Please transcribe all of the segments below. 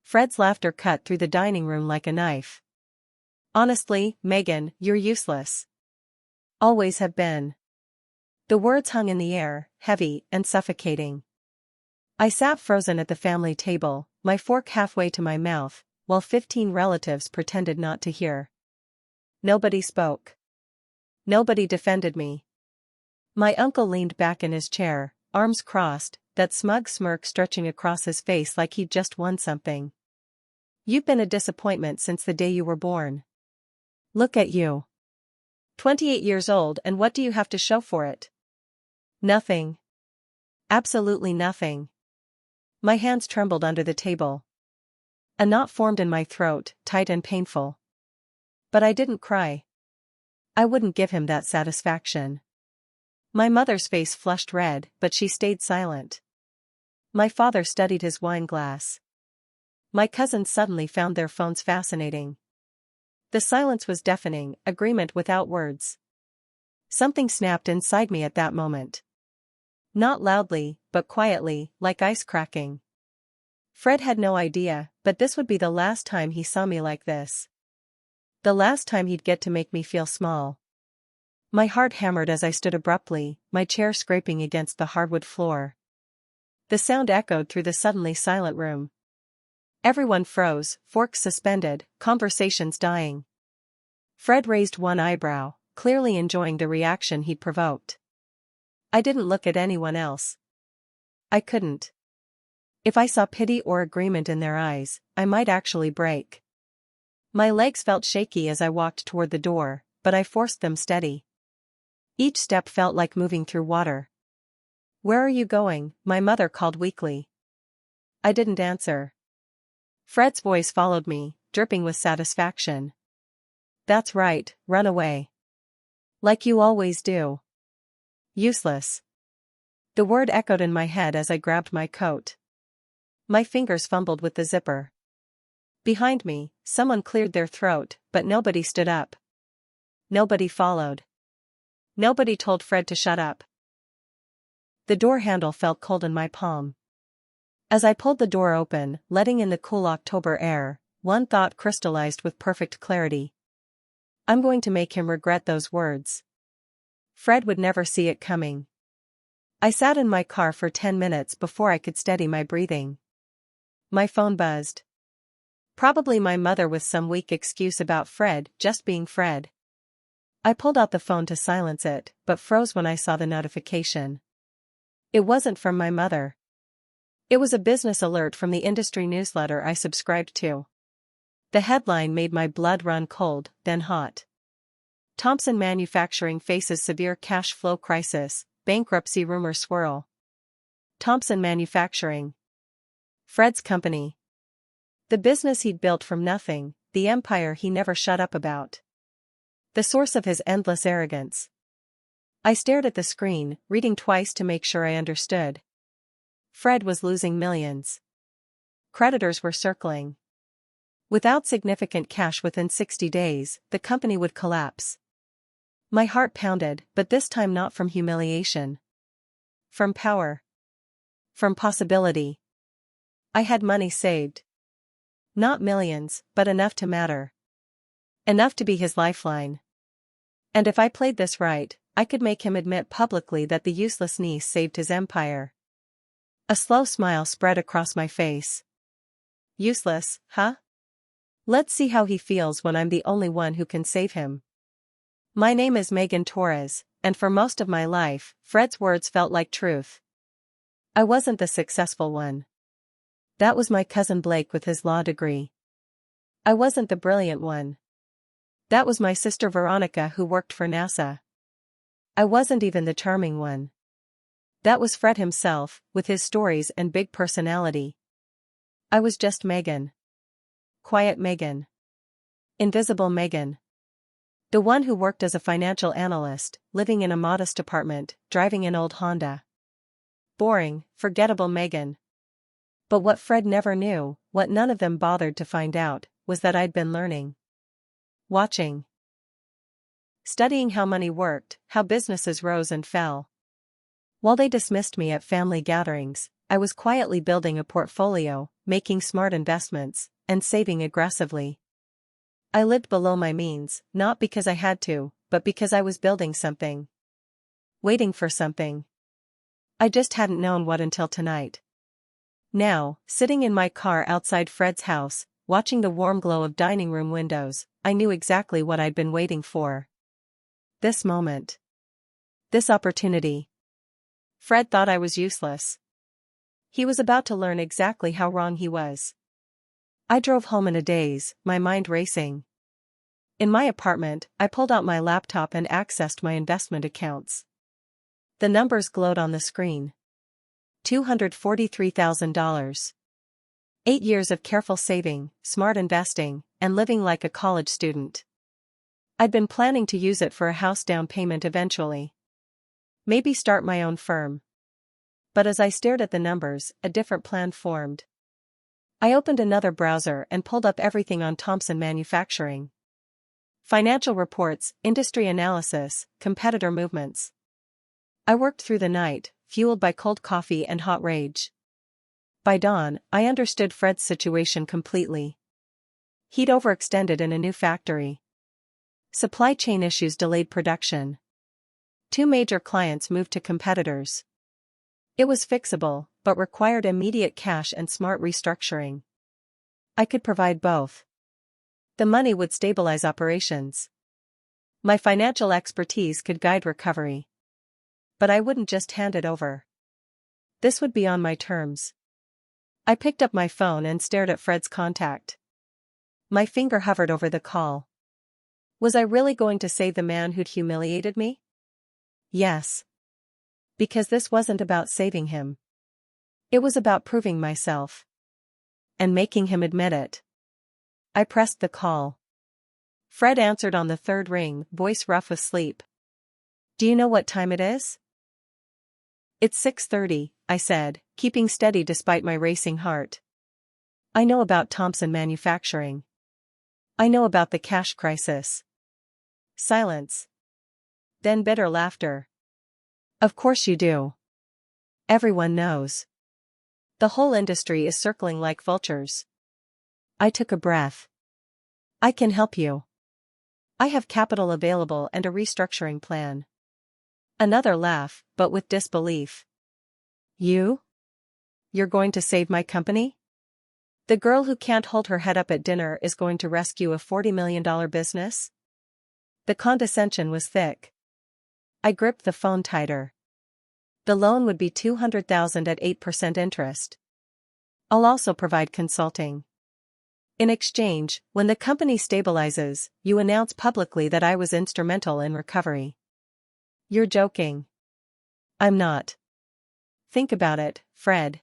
Fred's laughter cut through the dining room like a knife. Honestly, Megan, you're useless. Always have been. The words hung in the air, heavy and suffocating. I sat frozen at the family table, my fork halfway to my mouth, while 15 relatives pretended not to hear. Nobody spoke. Nobody defended me. My uncle leaned back in his chair, arms crossed, that smug smirk stretching across his face like he'd just won something. You've been a disappointment since the day you were born. Look at you. 28 years old, and what do you have to show for it? Nothing. Absolutely nothing. My hands trembled under the table. A knot formed in my throat, tight and painful. But I didn't cry. I wouldn't give him that satisfaction. My mother's face flushed red, but she stayed silent. My father studied his wine glass. My cousins suddenly found their phones fascinating. The silence was deafening, agreement without words. Something snapped inside me at that moment. Not loudly, but quietly, like ice cracking. Fred had no idea, but this would be the last time he saw me like this. The last time he'd get to make me feel small. My heart hammered as I stood abruptly, my chair scraping against the hardwood floor. The sound echoed through the suddenly silent room. Everyone froze, forks suspended, conversations dying. Fred raised one eyebrow, clearly enjoying the reaction he'd provoked. I didn't look at anyone else. I couldn't. If I saw pity or agreement in their eyes, I might actually break. My legs felt shaky as I walked toward the door, but I forced them steady. Each step felt like moving through water. "Where are you going?" my mother called weakly. I didn't answer. Fred's voice followed me, dripping with satisfaction. "That's right, run away. Like you always do. Useless." The word echoed in my head as I grabbed my coat. My fingers fumbled with the zipper. Behind me, someone cleared their throat, but nobody stood up. Nobody followed. Nobody told Fred to shut up. The door handle felt cold in my palm. As I pulled the door open, letting in the cool October air, one thought crystallized with perfect clarity. I'm going to make him regret those words. Fred would never see it coming. I sat in my car for 10 minutes before I could steady my breathing. My phone buzzed. Probably my mother with some weak excuse about Fred just being Fred. I pulled out the phone to silence it, but froze when I saw the notification. It wasn't from my mother. It was a business alert from the industry newsletter I subscribed to. The headline made my blood run cold, then hot. Thompson Manufacturing faces severe cash flow crisis, bankruptcy rumors swirl. Thompson Manufacturing. Fred's company. The business he'd built from nothing, the empire he never shut up about. The source of his endless arrogance. I stared at the screen, reading twice to make sure I understood. Fred was losing millions. Creditors were circling. Without significant cash within 60 days, the company would collapse. My heart pounded, but this time not from humiliation. From power. From possibility. I had money saved. Not millions, but enough to matter. Enough to be his lifeline. And if I played this right, I could make him admit publicly that the useless niece saved his empire. A slow smile spread across my face. Useless, huh? Let's see how he feels when I'm the only one who can save him. My name is Megan Torres, and for most of my life, Fred's words felt like truth. I wasn't the successful one. That was my cousin Blake with his law degree. I wasn't the brilliant one. That was my sister Veronica who worked for NASA. I wasn't even the charming one. That was Fred himself, with his stories and big personality. I was just Megan. Quiet Megan. Invisible Megan. The one who worked as a financial analyst, living in a modest apartment, driving an old Honda. Boring, forgettable Megan. But what Fred never knew, what none of them bothered to find out, was that I'd been learning. Watching. Studying how money worked, how businesses rose and fell. While they dismissed me at family gatherings, I was quietly building a portfolio, making smart investments, and saving aggressively. I lived below my means, not because I had to, but because I was building something. Waiting for something. I just hadn't known what until tonight. Now, sitting in my car outside Fred's house, watching the warm glow of dining room windows, I knew exactly what I'd been waiting for. This moment. This opportunity. Fred thought I was useless. He was about to learn exactly how wrong he was. I drove home in a daze, my mind racing. In my apartment, I pulled out my laptop and accessed my investment accounts. The numbers glowed on the screen. $243,000. 8 years of careful saving, smart investing, and living like a college student. I'd been planning to use it for a house down payment eventually. Maybe start my own firm. But as I stared at the numbers, a different plan formed. I opened another browser and pulled up everything on Thompson Manufacturing. Financial reports, industry analysis, competitor movements. I worked through the night, fueled by cold coffee and hot rage. By dawn, I understood Fred's situation completely. He'd overextended in a new factory. Supply chain issues delayed production. 2 major clients moved to competitors. It was fixable, but required immediate cash and smart restructuring. I could provide both. The money would stabilize operations. My financial expertise could guide recovery. But I wouldn't just hand it over. This would be on my terms. I picked up my phone and stared at Fred's contact. My finger hovered over the call. Was I really going to save the man who'd humiliated me? Yes. Because this wasn't about saving him. It was about proving myself. And making him admit it. I pressed the call. Fred answered on the third ring, voice rough with sleep. Do you know what time it is? It's 6:30, I said, keeping steady despite my racing heart. I know about Thompson Manufacturing. I know about the cash crisis. Silence. Then bitter laughter. Of course you do. Everyone knows. The whole industry is circling like vultures. I took a breath. I can help you. I have capital available and a restructuring plan. Another laugh, but with disbelief. You? You're going to save my company? The girl who can't hold her head up at dinner is going to rescue a $40 million business? The condescension was thick. I gripped the phone tighter. The loan would be $200,000 at 8% interest. I'll also provide consulting. In exchange, when the company stabilizes, you announce publicly that I was instrumental in recovery. You're joking. I'm not. Think about it, Fred.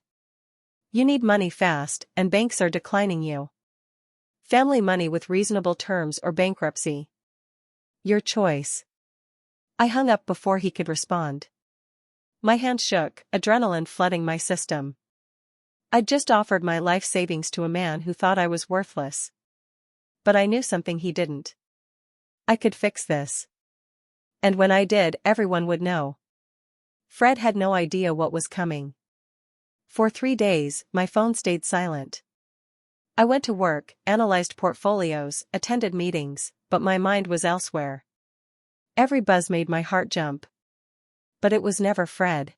You need money fast, and banks are declining you. Family money with reasonable terms or bankruptcy. Your choice. I hung up before he could respond. My hand shook, adrenaline flooding my system. I'd just offered my life savings to a man who thought I was worthless. But I knew something he didn't. I could fix this. And when I did, everyone would know. Fred had no idea what was coming. For 3 days, my phone stayed silent. I went to work, analyzed portfolios, attended meetings, but my mind was elsewhere. Every buzz made my heart jump. But it was never Fred.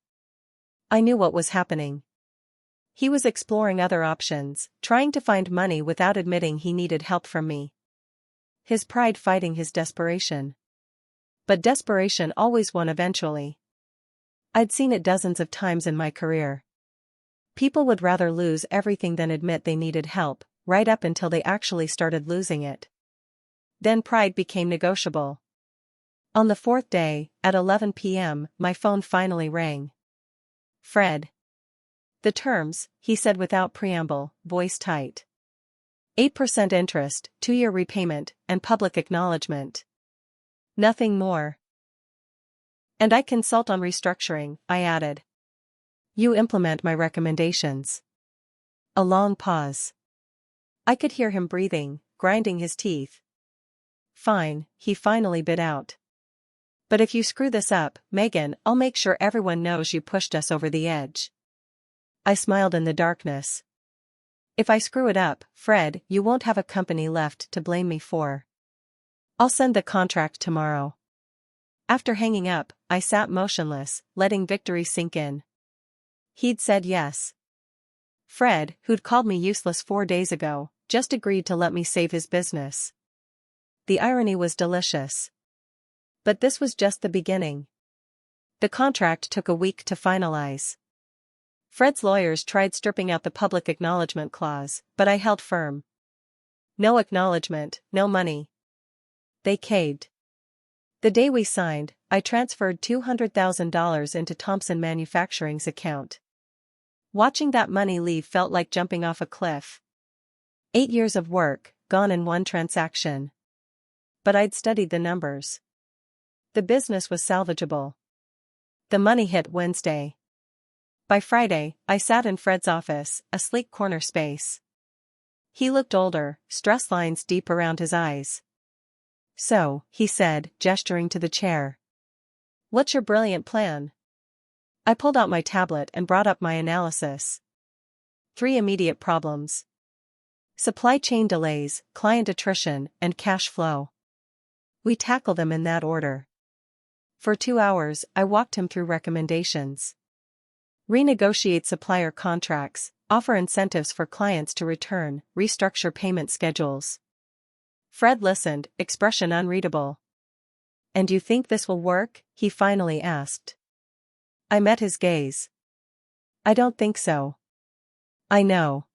I knew what was happening. He was exploring other options, trying to find money without admitting he needed help from me. His pride fighting his desperation. But desperation always won eventually. I'd seen it dozens of times in my career. People would rather lose everything than admit they needed help, right up until they actually started losing it. Then pride became negotiable. On the 4th day, at 11 p.m., my phone finally rang. Fred. The terms, he said without preamble, voice tight. 8% interest, 2-year repayment, and public acknowledgement. Nothing more. And I consult on restructuring, I added. You implement my recommendations. A long pause. I could hear him breathing, grinding his teeth. Fine, he finally bit out. But if you screw this up, Megan, I'll make sure everyone knows you pushed us over the edge. I smiled in the darkness. If I screw it up, Fred, you won't have a company left to blame me for. I'll send the contract tomorrow. After hanging up, I sat motionless, letting victory sink in. He'd said yes. Fred, who'd called me useless 4 days ago, just agreed to let me save his business. The irony was delicious. But this was just the beginning. The contract took a week to finalize. Fred's lawyers tried stripping out the public acknowledgement clause, but I held firm. No acknowledgement, no money. They caved. The day we signed, I transferred $200,000 into Thompson Manufacturing's account. Watching that money leave felt like jumping off a cliff. 8 years of work, gone in one transaction. But I'd studied the numbers. The business was salvageable. The money hit Wednesday. By Friday, I sat in Fred's office, a sleek corner space. He looked older, stress lines deep around his eyes. So, he said, gesturing to the chair. What's your brilliant plan? I pulled out my tablet and brought up my analysis. 3 immediate problems. Supply chain delays, client attrition, and cash flow. We tackle them in that order. For 2 hours, I walked him through recommendations. Renegotiate supplier contracts, offer incentives for clients to return, restructure payment schedules. Fred listened, expression unreadable. And you think this will work? He finally asked. I met his gaze. I don't think so. I know.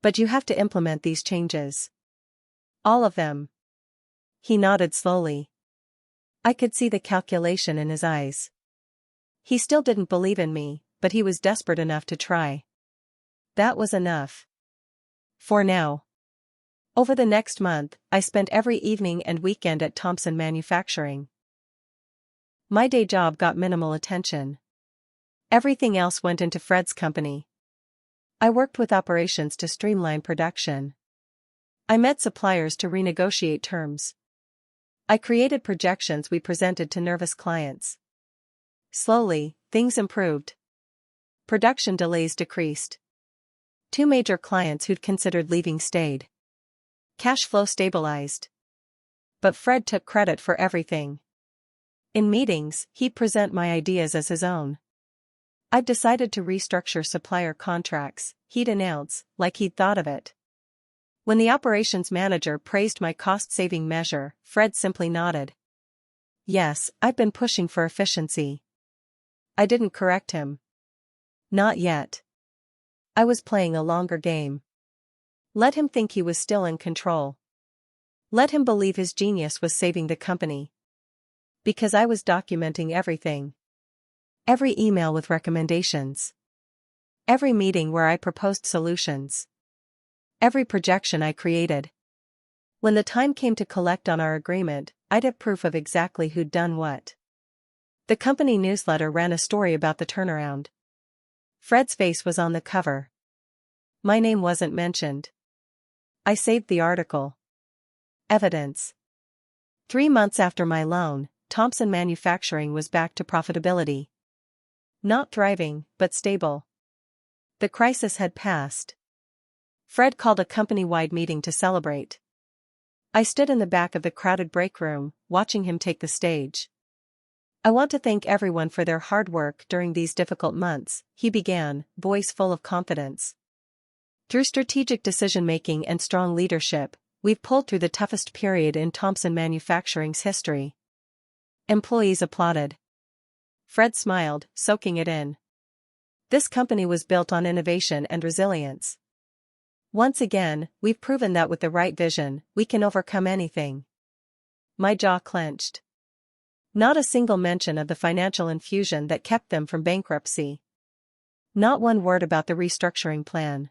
But you have to implement these changes. All of them. He nodded slowly. I could see the calculation in his eyes. He still didn't believe in me, but he was desperate enough to try. That was enough. For now. Over the next month, I spent every evening and weekend at Thompson Manufacturing. My day job got minimal attention. Everything else went into Fred's company. I worked with operations to streamline production. I met suppliers to renegotiate terms. I created projections we presented to nervous clients. Slowly, things improved. Production delays decreased. 2 major clients who'd considered leaving stayed. Cash flow stabilized. But Fred took credit for everything. In meetings, he'd present my ideas as his own. I've decided to restructure supplier contracts, he'd announce, like he'd thought of it. When the operations manager praised my cost-saving measure, Fred simply nodded. Yes, I've been pushing for efficiency. I didn't correct him. Not yet. I was playing a longer game. Let him think he was still in control. Let him believe his genius was saving the company. Because I was documenting everything. Every email with recommendations. Every meeting where I proposed solutions. Every projection I created. When the time came to collect on our agreement, I'd have proof of exactly who'd done what. The company newsletter ran a story about the turnaround. Fred's face was on the cover. My name wasn't mentioned. I saved the article. Evidence. 3 months after my loan, Thompson Manufacturing was back to profitability. Not thriving, but stable. The crisis had passed. Fred called a company-wide meeting to celebrate. I stood in the back of the crowded break room, watching him take the stage. I want to thank everyone for their hard work during these difficult months, he began, voice full of confidence. Through strategic decision-making and strong leadership, we've pulled through the toughest period in Thompson Manufacturing's history. Employees applauded. Fred smiled, soaking it in. This company was built on innovation and resilience. Once again, we've proven that with the right vision, we can overcome anything. My jaw clenched. Not a single mention of the financial infusion that kept them from bankruptcy. Not one word about the restructuring plan.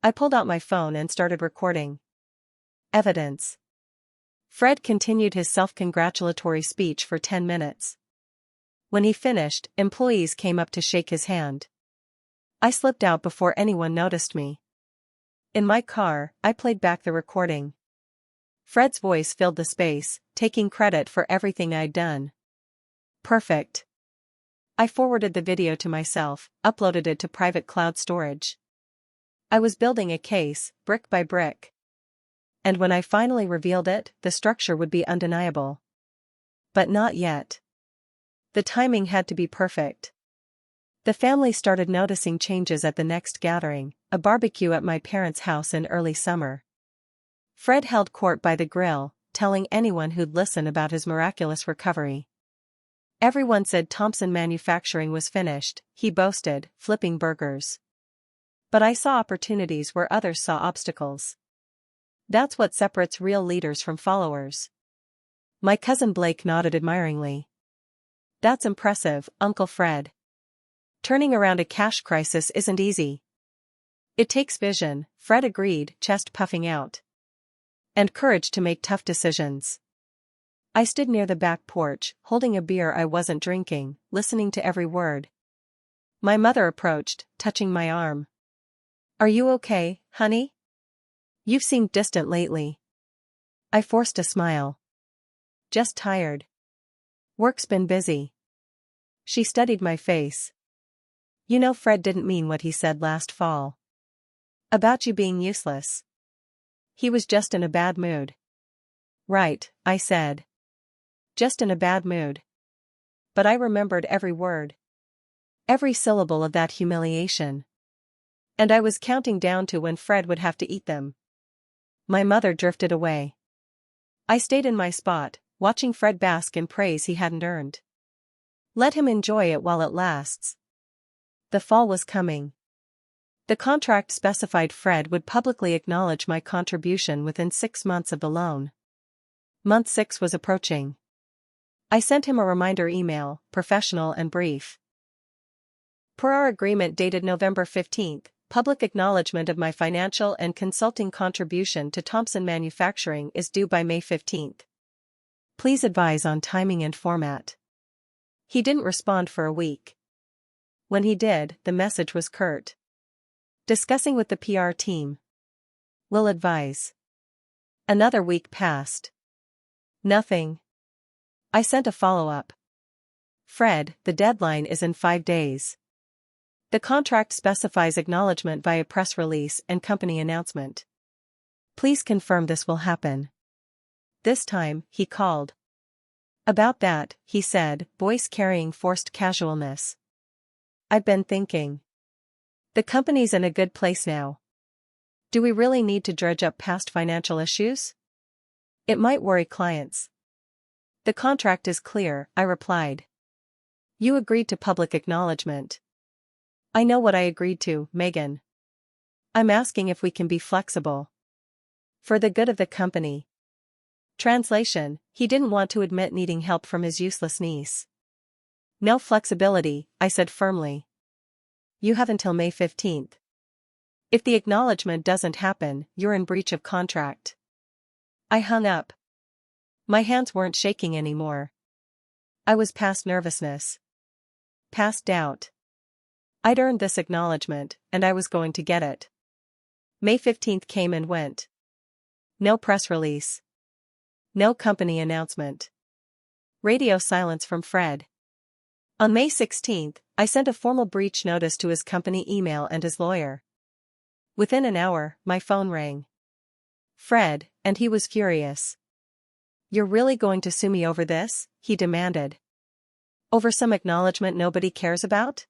I pulled out my phone and started recording. Evidence. Fred continued his self-congratulatory speech for 10 minutes. When he finished, employees came up to shake his hand. I slipped out before anyone noticed me. In my car, I played back the recording. Fred's voice filled the space, taking credit for everything I'd done. Perfect. I forwarded the video to myself, uploaded it to private cloud storage. I was building a case, brick by brick. And when I finally revealed it, the structure would be undeniable. But not yet. The timing had to be perfect. The family started noticing changes at the next gathering, a barbecue at my parents' house in early summer. Fred held court by the grill, telling anyone who'd listen about his miraculous recovery. Everyone said Thompson Manufacturing was finished, he boasted, flipping burgers. But I saw opportunities where others saw obstacles. That's what separates real leaders from followers. My cousin Blake nodded admiringly. That's impressive, Uncle Fred. Turning around a cash crisis isn't easy. It takes vision, Fred agreed, chest puffing out. And courage to make tough decisions. I stood near the back porch, holding a beer I wasn't drinking, listening to every word. My mother approached, touching my arm. Are you okay, honey? You've seemed distant lately. I forced a smile. Just tired. Work's been busy. She studied my face. You know Fred didn't mean what he said last fall. About you being useless. He was just in a bad mood. Right, I said. Just in a bad mood. But I remembered every word. Every syllable of that humiliation. And I was counting down to when Fred would have to eat them. My mother drifted away. I stayed in my spot, watching Fred bask in praise he hadn't earned. Let him enjoy it while it lasts. The fall was coming. The contract specified Fred would publicly acknowledge my contribution within 6 months of the loan. Month 6 was approaching. I sent him a reminder email, professional and brief. Per our agreement dated November 15th, public acknowledgement of my financial and consulting contribution to Thompson Manufacturing is due by May 15th. Please advise on timing and format. He didn't respond for a week. When he did, the message was curt. Discussing with the PR team. Will advise. Another week passed. Nothing. I sent a follow-up. Fred, the deadline is in 5 days. The contract specifies acknowledgement via press release and company announcement. Please confirm this will happen. This time, he called. About that, he said, voice carrying forced casualness. I've been thinking. The company's in a good place now. Do we really need to dredge up past financial issues? It might worry clients. The contract is clear, I replied. You agreed to public acknowledgement. I know what I agreed to, Megan. I'm asking if we can be flexible. For the good of the company. Translation, he didn't want to admit needing help from his useless niece. No flexibility, I said firmly. You have until May 15th. If the acknowledgement doesn't happen, you're in breach of contract. I hung up. My hands weren't shaking anymore. I was past nervousness. Past doubt. I'd earned this acknowledgement, and I was going to get it. May 15th came and went. No press release. No company announcement. Radio silence from Fred. On May 16th, I sent a formal breach notice to his company email and his lawyer. Within an hour, my phone rang. Fred, and he was furious. You're really going to sue me over this? He demanded. Over some acknowledgement nobody cares about?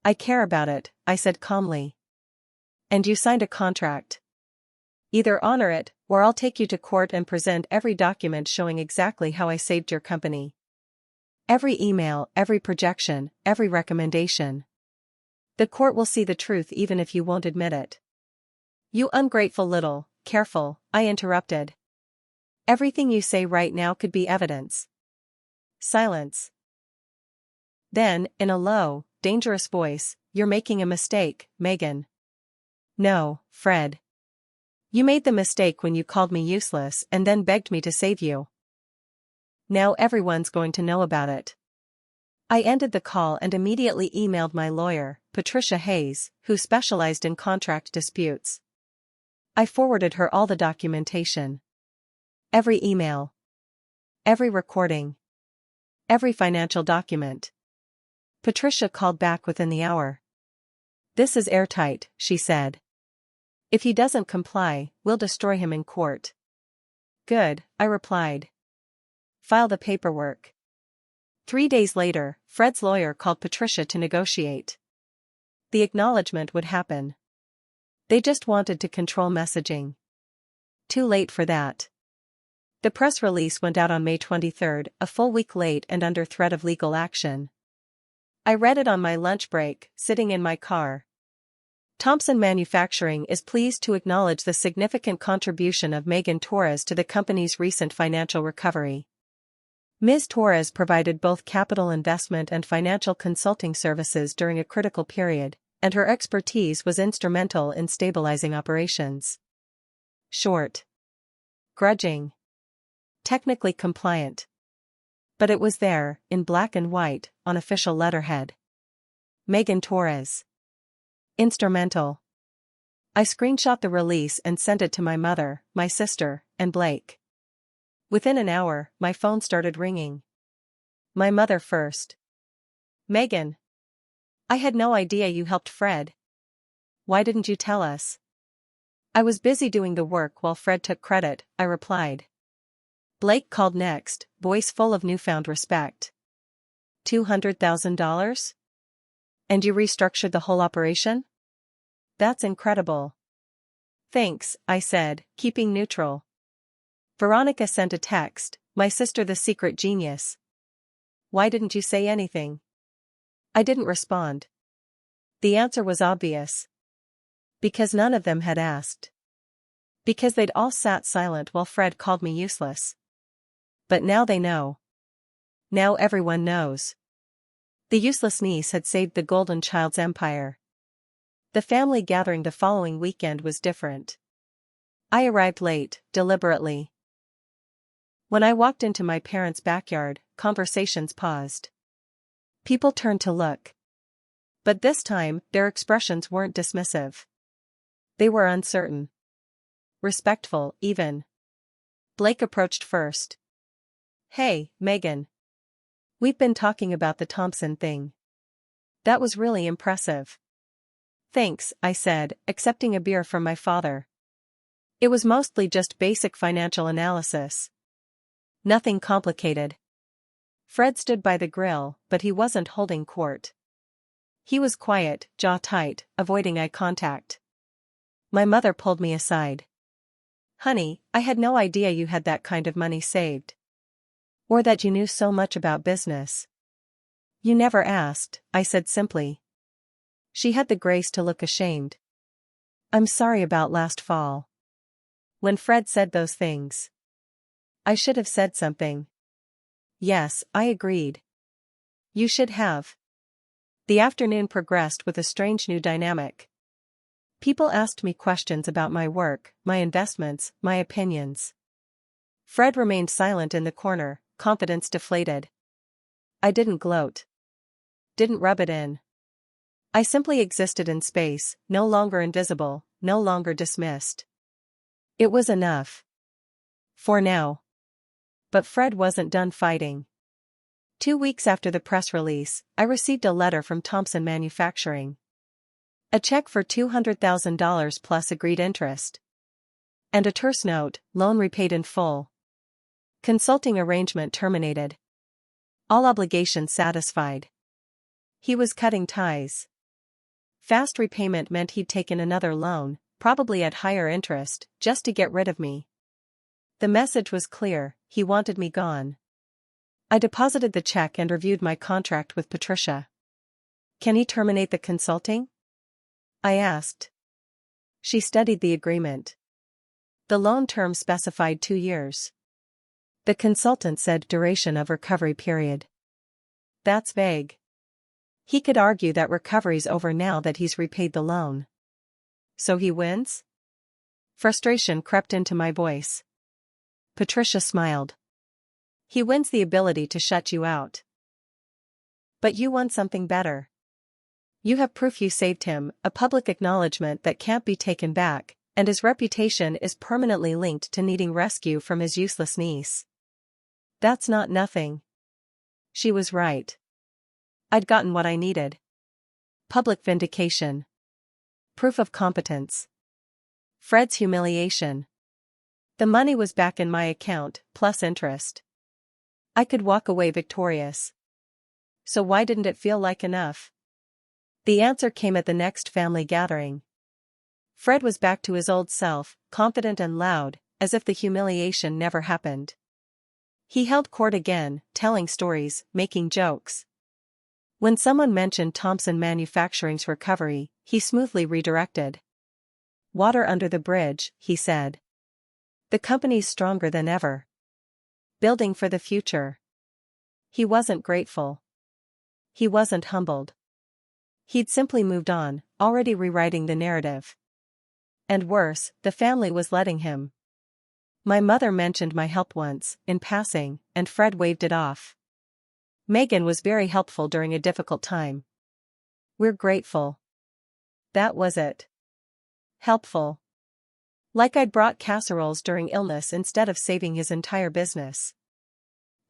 I care about it, I said calmly. And you signed a contract. Either honor it, or I'll take you to court and present every document showing exactly how I saved your company. Every email, every projection, every recommendation. The court will see the truth even if you won't admit it. You ungrateful little, careful, I interrupted. Everything you say right now could be evidence. Silence. Then, in a low, dangerous voice, you're making a mistake, Megan. No, Fred. You made the mistake when you called me useless and then begged me to save you. Now everyone's going to know about it. I ended the call and immediately emailed my lawyer, Patricia Hayes, who specialized in contract disputes. I forwarded her all the documentation. Every email. Every recording. Every financial document. Patricia called back within the hour. "This is airtight," she said. "If he doesn't comply, we'll destroy him in court." "Good," I replied. "File the paperwork." 3 days later, Fred's lawyer called Patricia to negotiate. The acknowledgement would happen. They just wanted to control messaging. Too late for that. The press release went out on May 23, a full week late and under threat of legal action. I read it on my lunch break, sitting in my car. Thompson Manufacturing is pleased to acknowledge the significant contribution of Megan Torres to the company's recent financial recovery. Ms. Torres provided both capital investment and financial consulting services during a critical period, and her expertise was instrumental in stabilizing operations. Short. Grudging. Technically compliant. But it was there, in black and white, on official letterhead. Megan Torres. Instrumental. I screenshot the release and sent it to my mother, my sister, and Blake. Within an hour, my phone started ringing. My mother first. "Megan. I had no idea you helped Fred. Why didn't you tell us?" "I was busy doing the work while Fred took credit," I replied. Blake called next, voice full of newfound respect. $200,000? And you restructured the whole operation? That's incredible. Thanks, I said, keeping neutral. Veronica sent a text, "My sister the secret genius. Why didn't you say anything?" I didn't respond. The answer was obvious. Because none of them had asked. Because they'd all sat silent while Fred called me useless. But now they know. Now everyone knows. The useless niece had saved the golden child's empire. The family gathering the following weekend was different. I arrived late, deliberately. When I walked into my parents' backyard, conversations paused. People turned to look. But this time, their expressions weren't dismissive. They were uncertain. Respectful, even. Blake approached first. "Hey, Megan. We've been talking about the Thompson thing. That was really impressive." "Thanks," I said, accepting a beer from my father. It was mostly just basic financial analysis. Nothing complicated. Fred stood by the grill, but he wasn't holding court. He was quiet, jaw tight, avoiding eye contact. My mother pulled me aside. "Honey, I had no idea you had that kind of money saved. Or that you knew so much about business." "You never asked," I said simply. She had the grace to look ashamed. "I'm sorry about last fall. When Fred said those things. I should have said something." "Yes," I agreed. "You should have." The afternoon progressed with a strange new dynamic. People asked me questions about my work, my investments, my opinions. Fred remained silent in the corner, confidence deflated. I didn't gloat. Didn't rub it in. I simply existed in space, no longer invisible, no longer dismissed. It was enough. For now. But Fred wasn't done fighting. 2 weeks after the press release, I received a letter from Thompson Manufacturing. A check for $200,000 plus agreed interest. And a terse note, loan repaid in full. Consulting arrangement terminated. All obligations satisfied. He was cutting ties. Fast repayment meant he'd taken another loan, probably at higher interest, just to get rid of me. The message was clear, he wanted me gone. I deposited the check and reviewed my contract with Patricia. "Can he terminate the consulting?" I asked. She studied the agreement. The loan term specified 2 years. The consultant said duration of recovery period. That's vague. He could argue that recovery's over now that he's repaid the loan. So he wins? Frustration crept into my voice. Patricia smiled. He wins the ability to shut you out. But you won something better. You have proof you saved him, a public acknowledgement that can't be taken back, and his reputation is permanently linked to needing rescue from his useless niece. That's not nothing. She was right. I'd gotten what I needed. Public vindication. Proof of competence. Fred's humiliation. The money was back in my account, plus interest. I could walk away victorious. So why didn't it feel like enough? The answer came at the next family gathering. Fred was back to his old self, confident and loud, as if the humiliation never happened. He held court again, telling stories, making jokes. When someone mentioned Thompson Manufacturing's recovery, he smoothly redirected. Water under the bridge, he said. The company's stronger than ever. Building for the future. He wasn't grateful. He wasn't humbled. He'd simply moved on, already rewriting the narrative. And worse, the family was letting him. My mother mentioned my help once, in passing, and Fred waved it off. Megan was very helpful during a difficult time. We're grateful. That was it. Helpful. Like I'd brought casseroles during illness instead of saving his entire business.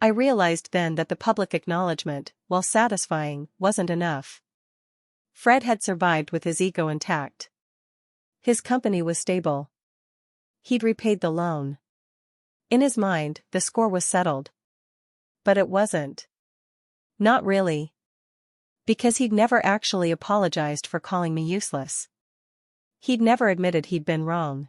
I realized then that the public acknowledgement, while satisfying, wasn't enough. Fred had survived with his ego intact. His company was stable. He'd repaid the loan. In his mind, the score was settled. But it wasn't. Not really. Because he'd never actually apologized for calling me useless. He'd never admitted he'd been wrong.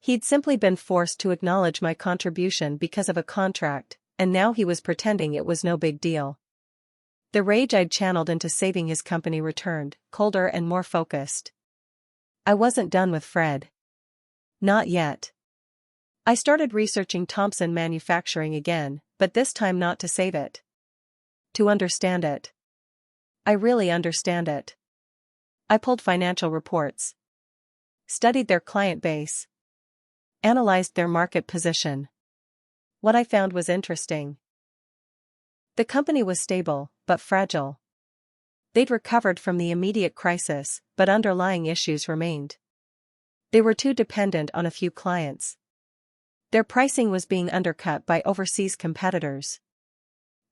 He'd simply been forced to acknowledge my contribution because of a contract, and now he was pretending it was no big deal. The rage I'd channeled into saving his company returned, colder and more focused. I wasn't done with Fred. Not yet. I started researching Thompson Manufacturing again, but this time not to save it. To understand it. I really understand it. I pulled financial reports. Studied their client base. Analyzed their market position. What I found was interesting. The company was stable, but fragile. They'd recovered from the immediate crisis, but underlying issues remained. They were too dependent on a few clients. Their pricing was being undercut by overseas competitors.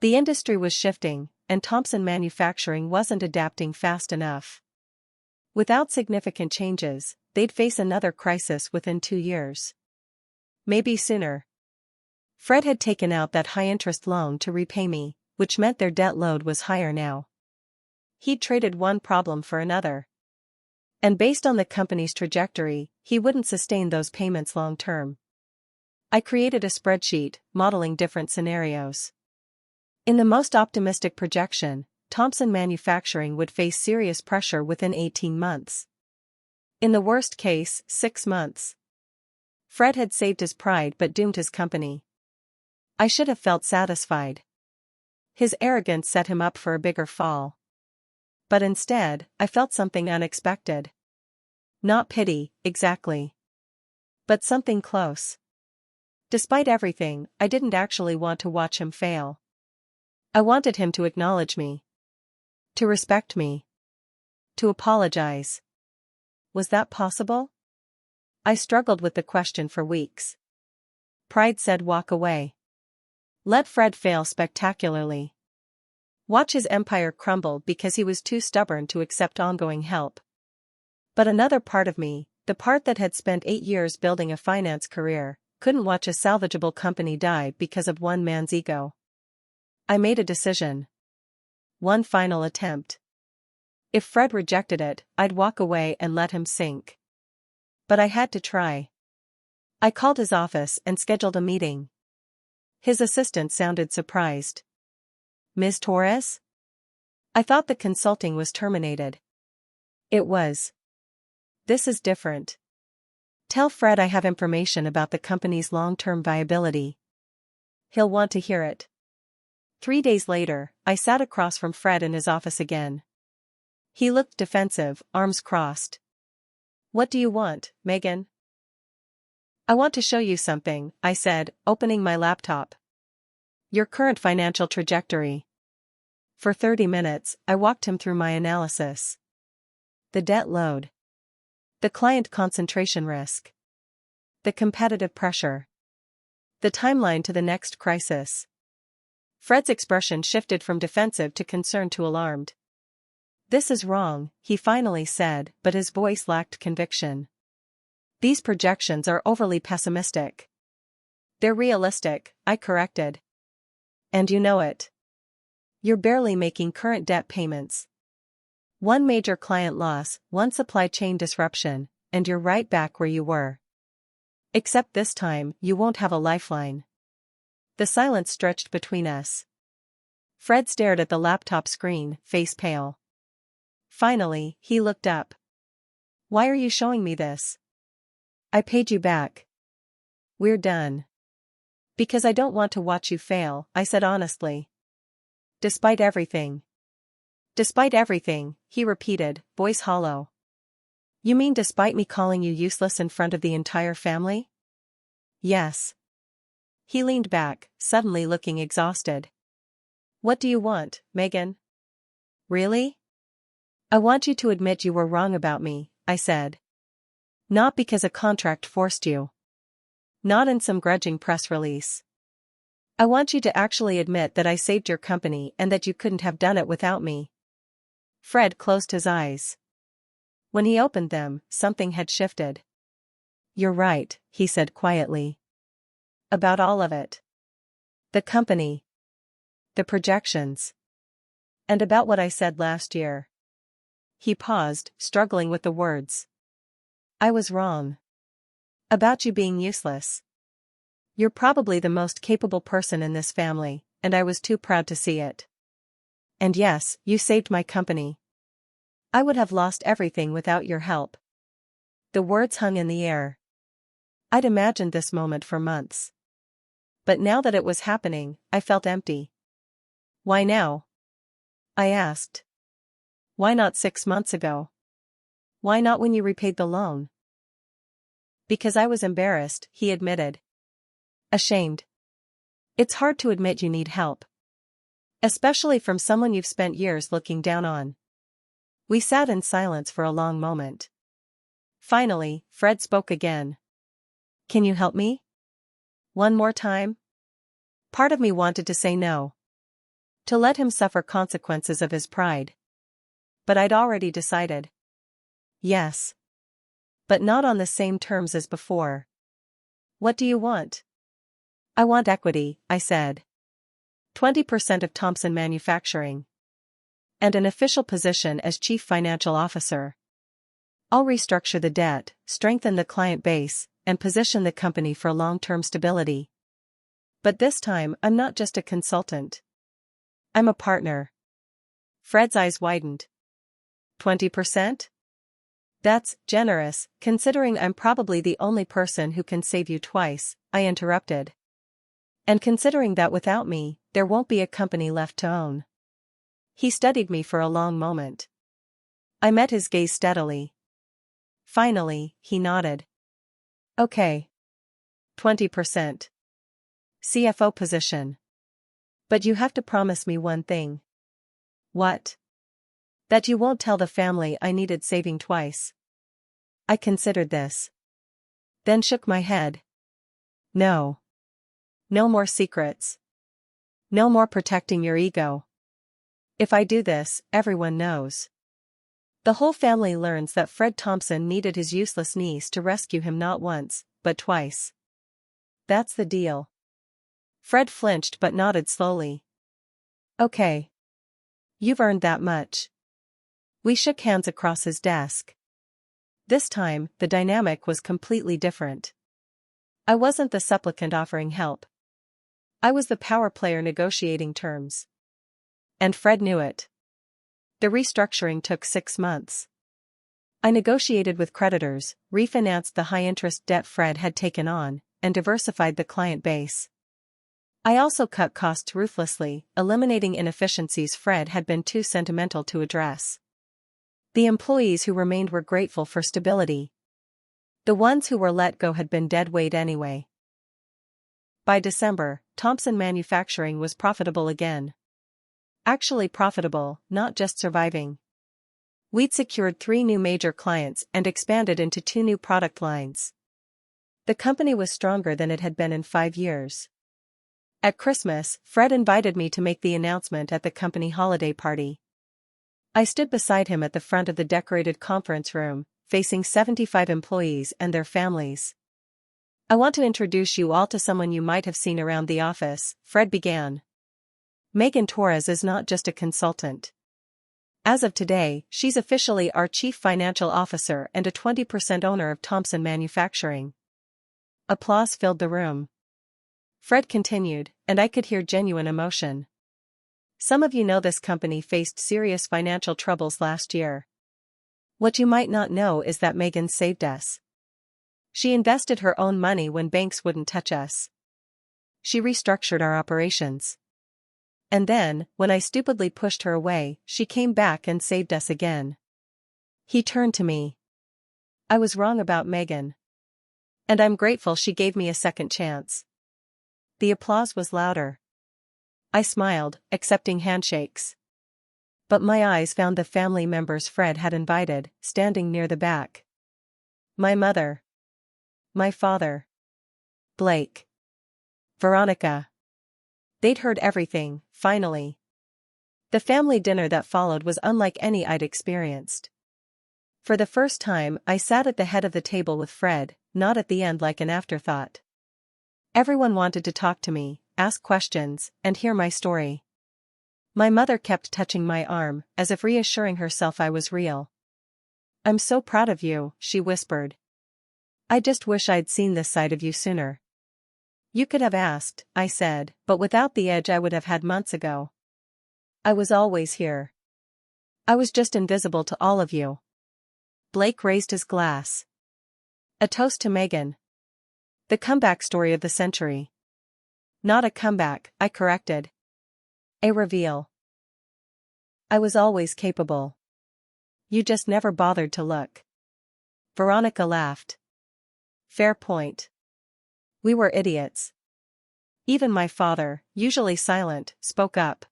The industry was shifting, and Thompson Manufacturing wasn't adapting fast enough. Without significant changes, they'd face another crisis within 2 years. Maybe sooner. Fred had taken out that high-interest loan to repay me, which meant their debt load was higher now. He'd traded one problem for another. And based on the company's trajectory, he wouldn't sustain those payments long-term. I created a spreadsheet, modeling different scenarios. In the most optimistic projection, Thompson Manufacturing would face serious pressure within 18 months. In the worst case, 6 months. Fred had saved his pride but doomed his company. I should have felt satisfied. His arrogance set him up for a bigger fall. But instead, I felt something unexpected. Not pity, exactly. But something close. Despite everything, I didn't actually want to watch him fail. I wanted him to acknowledge me. To respect me. To apologize. Was that possible? I struggled with the question for weeks. Pride said walk away. Let Fred fail spectacularly. Watch his empire crumble because he was too stubborn to accept ongoing help. But another part of me, the part that had spent 8 years building a finance career, couldn't watch a salvageable company die because of one man's ego. I made a decision. One final attempt. If Fred rejected it, I'd walk away and let him sink. But I had to try. I called his office and scheduled a meeting. His assistant sounded surprised. Ms. Torres? I thought the consulting was terminated. It was. This is different. Tell Fred I have information about the company's long-term viability. He'll want to hear it. 3 days later, I sat across from Fred in his office again. He looked defensive, arms crossed. What do you want, Megan? I want to show you something, I said, opening my laptop. Your current financial trajectory. For 30 minutes, I walked him through my analysis. The debt load. The client concentration risk. The competitive pressure. The timeline to the next crisis. Fred's expression shifted from defensive to concerned to alarmed. "This is wrong," he finally said, but his voice lacked conviction. "These projections are overly pessimistic." "They're realistic," I corrected. "And you know it. You're barely making current debt payments. One major client loss, one supply chain disruption, and you're right back where you were. Except this time, you won't have a lifeline." The silence stretched between us. Fred stared at the laptop screen, face pale. Finally, he looked up. "Why are you showing me this?" "I paid you back. We're done." "Because I don't want to watch you fail," I said honestly. "Despite everything." "Despite everything," he repeated, voice hollow. "You mean despite me calling you useless in front of the entire family?" "Yes." He leaned back, suddenly looking exhausted. "What do you want, Megan?" "Really?" "I want you to admit you were wrong about me," I said. "Not because a contract forced you. Not in some grudging press release. I want you to actually admit that I saved your company and that you couldn't have done it without me." Fred closed his eyes. When he opened them, something had shifted. "You're right," he said quietly. "About all of it. The company. The projections. And about what I said last year." He paused, struggling with the words. "I was wrong. About you being useless. You're probably the most capable person in this family, and I was too proud to see it. And yes, you saved my company. I would have lost everything without your help." The words hung in the air. I'd imagined this moment for months. But now that it was happening, I felt empty. "Why now?" I asked. "Why not 6 months ago? Why not when you repaid the loan?" "Because I was embarrassed," he admitted. "Ashamed. It's hard to admit you need help. Especially from someone you've spent years looking down on." We sat in silence for a long moment. Finally, Fred spoke again. "Can you help me? One more time?" Part of me wanted to say no. To let him suffer consequences of his pride. But I'd already decided. Yes. But not on the same terms as before. "What do you want?" "I want equity," I said. 20% of Thompson Manufacturing. And an official position as Chief Financial Officer. I'll restructure the debt, strengthen the client base, and position the company for long-term stability. But this time, I'm not just a consultant. I'm a partner." Fred's eyes widened. 20%? "That's generous, considering I'm probably the only person who can save you twice," I interrupted. "And considering that without me, there won't be a company left to own." He studied me for a long moment. I met his gaze steadily. Finally, he nodded. "Okay. 20%. CFO position. But you have to promise me one thing." "What?" "That you won't tell the family I needed saving twice." I considered this. Then shook my head. "No. No more secrets. No more protecting your ego. If I do this, everyone knows. The whole family learns that Fred Thompson needed his useless niece to rescue him not once, but twice. That's the deal." Fred flinched but nodded slowly. "Okay. You've earned that much." We shook hands across his desk. This time, the dynamic was completely different. I wasn't the supplicant offering help. I was the power player negotiating terms. And Fred knew it. The restructuring took 6 months. I negotiated with creditors, refinanced the high-interest debt Fred had taken on, and diversified the client base. I also cut costs ruthlessly, eliminating inefficiencies Fred had been too sentimental to address. The employees who remained were grateful for stability. The ones who were let go had been dead weight anyway. By December, Thompson Manufacturing was profitable again. Actually profitable, not just surviving. We'd secured 3 new major clients and expanded into 2 new product lines. The company was stronger than it had been in 5 years. At Christmas, Fred invited me to make the announcement at the company holiday party. I stood beside him at the front of the decorated conference room, facing 75 employees and their families. "I want to introduce you all to someone you might have seen around the office," Fred began. "Megan Torres is not just a consultant. As of today, she's officially our Chief Financial Officer and a 20% owner of Thompson Manufacturing." Applause filled the room. Fred continued, and I could hear genuine emotion. "Some of you know this company faced serious financial troubles last year. What you might not know is that Megan saved us. She invested her own money when banks wouldn't touch us. She restructured our operations. And then, when I stupidly pushed her away, she came back and saved us again." He turned to me. "I was wrong about Megan. And I'm grateful she gave me a second chance." The applause was louder. I smiled, accepting handshakes. But my eyes found the family members Fred had invited, standing near the back. My mother. My father. Blake. Veronica. They'd heard everything, finally. The family dinner that followed was unlike any I'd experienced. For the first time, I sat at the head of the table with Fred, not at the end like an afterthought. Everyone wanted to talk to me, ask questions, and hear my story. My mother kept touching my arm, as if reassuring herself I was real. "I'm so proud of you," she whispered. "I just wish I'd seen this side of you sooner." "You could have asked," I said, "but without the edge I would have had months ago. I was always here. I was just invisible to all of you." Blake raised his glass. "A toast to Megan. The comeback story of the century." "Not a comeback," I corrected. "A reveal. I was always capable. You just never bothered to look." Veronica laughed. "Fair point. We were idiots." Even my father, usually silent, spoke up.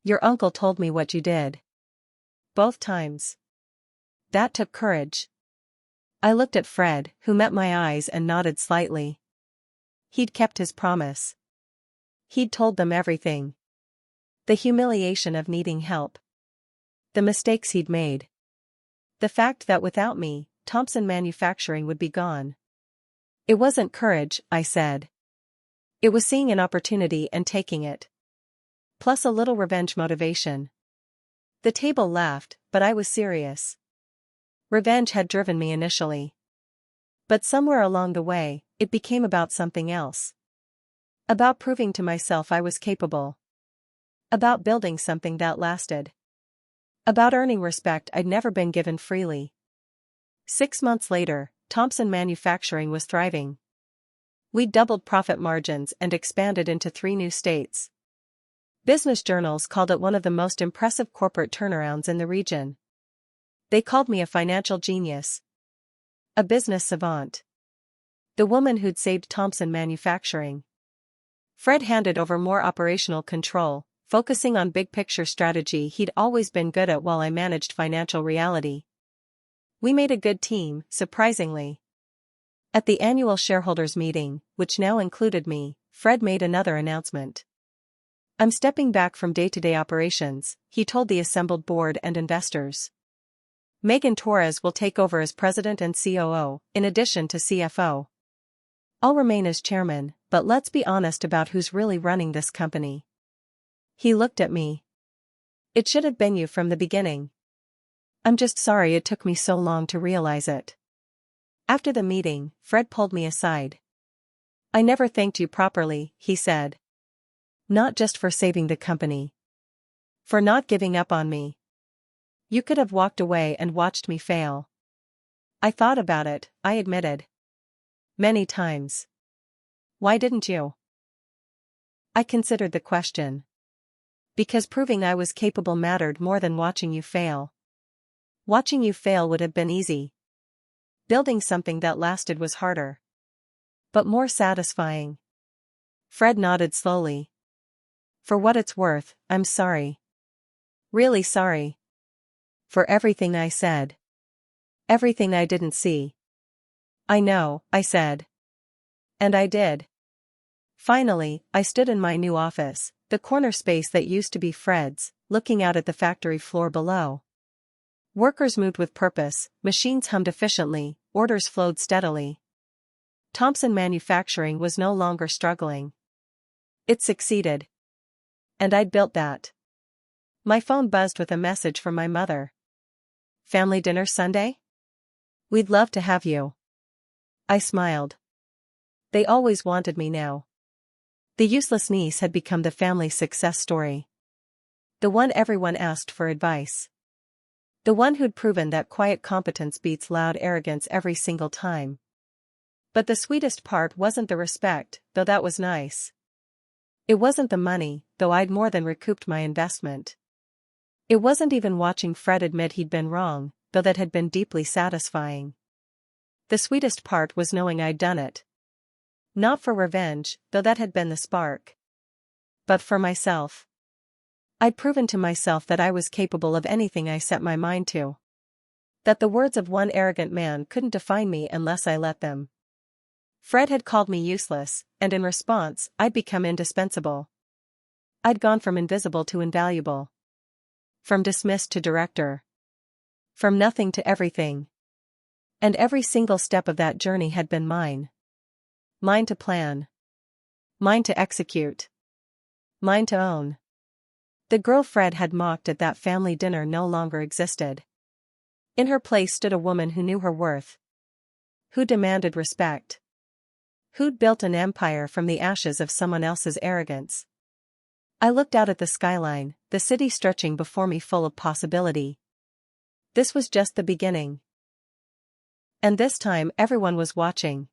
"Your uncle told me what you did. Both times. That took courage." I looked at Fred, who met my eyes and nodded slightly. He'd kept his promise. He'd told them everything. The humiliation of needing help. The mistakes he'd made. The fact that without me, Thompson Manufacturing would be gone. "It wasn't courage," I said. "It was seeing an opportunity and taking it. Plus a little revenge motivation." The table laughed, but I was serious. Revenge had driven me initially. But somewhere along the way, it became about something else. About proving to myself I was capable. About building something that lasted. About earning respect I'd never been given freely. 6 months later, Thompson Manufacturing was thriving. We'd doubled profit margins and expanded into 3 new states. Business journals called it one of the most impressive corporate turnarounds in the region. They called me a financial genius. A business savant. The woman who'd saved Thompson Manufacturing. Fred handed over more operational control, focusing on big-picture strategy he'd always been good at while I managed financial reality. We made a good team, surprisingly. At the annual shareholders meeting, which now included me, Fred made another announcement. "I'm stepping back from day-to-day operations," he told the assembled board and investors. "Megan Torres will take over as president and COO, in addition to CFO. I'll remain as chairman, but let's be honest about who's really running this company." He looked at me. "It should have been you from the beginning. I'm just sorry it took me so long to realize it." After the meeting, Fred pulled me aside. "I never thanked you properly," he said. "Not just for saving the company. For not giving up on me. You could have walked away and watched me fail." "I thought about it," I admitted. "Many times." "Why didn't you?" I considered the question. Because proving I was capable mattered more than watching you fail. Watching you fail would have been easy. Building something that lasted was harder. But more satisfying. Fred nodded slowly. "For what it's worth, I'm sorry. Really sorry. For everything I said. Everything I didn't see." "I know," I said. "And I did." Finally, I stood in my new office, the corner space that used to be Fred's, looking out at the factory floor below. Workers moved with purpose, machines hummed efficiently, orders flowed steadily. Thompson Manufacturing was no longer struggling. It succeeded. And I'd built that. My phone buzzed with a message from my mother. "Family dinner Sunday? We'd love to have you." I smiled. They always wanted me now. The useless niece had become the family success story. The one everyone asked for advice. The one who'd proven that quiet competence beats loud arrogance every single time. But the sweetest part wasn't the respect, though that was nice. It wasn't the money, though I'd more than recouped my investment. It wasn't even watching Fred admit he'd been wrong, though that had been deeply satisfying. The sweetest part was knowing I'd done it. Not for revenge, though that had been the spark. But for myself. I'd proven to myself that I was capable of anything I set my mind to. That the words of one arrogant man couldn't define me unless I let them. Fred had called me useless, and in response, I'd become indispensable. I'd gone from invisible to invaluable. From dismissed to director. From nothing to everything. And every single step of that journey had been mine. Mine to plan. Mine to execute. Mine to own. The girl Fred had mocked at that family dinner no longer existed. In her place stood a woman who knew her worth. Who demanded respect. Who'd built an empire from the ashes of someone else's arrogance. I looked out at the skyline, the city stretching before me full of possibility. This was just the beginning. And this time everyone was watching.